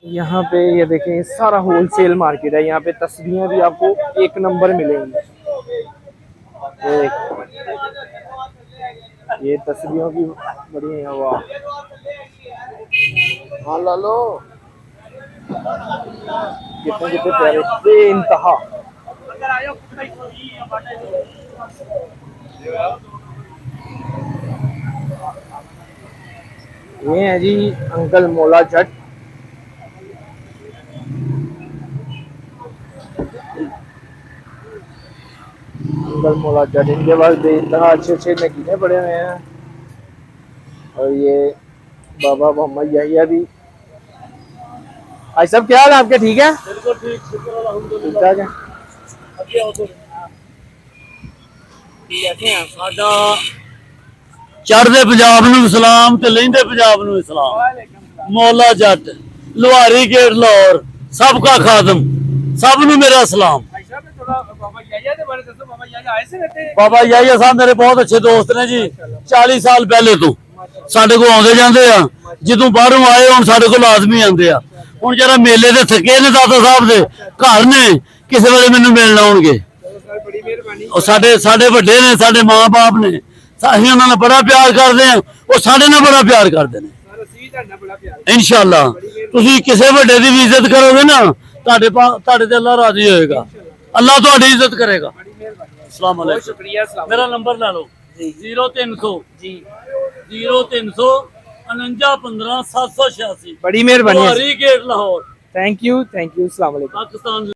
यहाँ पे ये देखें सारा होलसेल मार्केट है। यहाँ पे तस्वीरें भी आपको एक नंबर मिलेंगी। ये तस्वीरों की बड़ी है। वाह, हाँ ला लो, कितने कितने प्यारे बेइंतहा। ये है जी अंकल मौला जट। अंकल मौला जट, इनके पास बेइंतहा अच्छे अच्छे नगीने पड़े हुए हैं। और ये बाबा मोहम्मद यहिया भी। भाई सब क्या हाल है आपके? ठीक है, बिल्कुल ठीक, शुक्र ठीक ठाक है। साडा चढ़दे पंजाब नूं सलाम ते लहिंदे पंजाब नूं सलाम। मौला जट, लुहारी गेट लाहौर, सबका खादम, सब नूं मेरा सलाम। बाबा याहिया साहब मेरे बहुत अच्छे दोस्त ने जी। 40 साल पहले तो साडे कोल आउंदे जांदे आ, जदों बाहरों आए हुण साडे कोल लाजमी आंदे आ। हुण जरा मेले दे थके ने दाता साहब दे घर ने, किसी वेले मैनूं मिलण आउणगे। साडे साडे वड्डे ने, साडे मां बाप ने, ਅਸੀਂ ਉਹਨਾਂ ਨਾਲ ਬੜਾ ਪਿਆਰ ਕਰਦੇ ਹਾਂ, ਉਹ ਸਾਡੇ ਨਾਲ ਬੜਾ ਪਿਆਰ ਕਰਦੇ ਨੇ। ਇਨਸ਼ਾਅੱਲਾ ਤੁਸੀਂ ਕਿਸੇ ਵੱਡੇ ਦੀ ਵੀ ਇੱਜ਼ਤ ਕਰੋਗੇ ਨਾ, ਤੁਹਾਡੇ ਤੇ ਅੱਲਾਹ ਰਾਜ਼ੀ ਹੋਏਗਾ, ਅੱਲਾਹ ਤੁਹਾਡੀ ਇੱਜ਼ਤ ਕਰੇਗਾ। अस्सलाम वालेकुम, शुक्रिया। मेरा नंबर ला लो 0300 जी 0300 49 15 786। बड़ी मेहरबानी, गेट लाहौर। थैंक यू, अस्सलाम वालेकुम। पाकिस्तान।